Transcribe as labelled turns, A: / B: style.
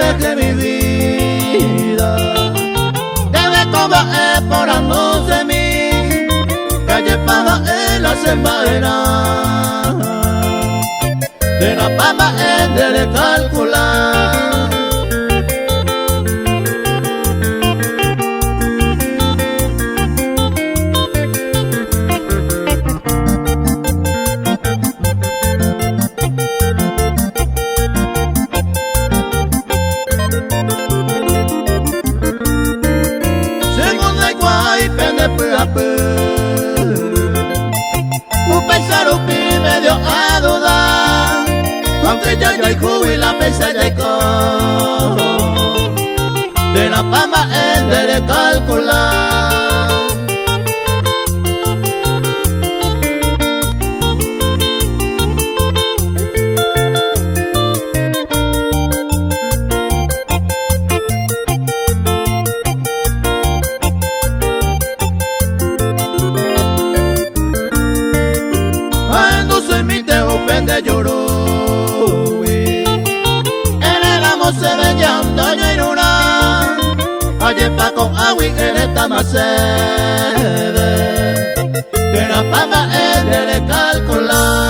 A: dejé mi vida. Debe como esperando de mí, calle paga en la semana. De la pama es de calcular. Un pensar un pi me dio a dudar, aunque ya hay y la mesa de con de la fama es de calcular. De lloró en el amo se ve ya un daño en una ayer pa con agua y en esta macede que la fama es de calcular.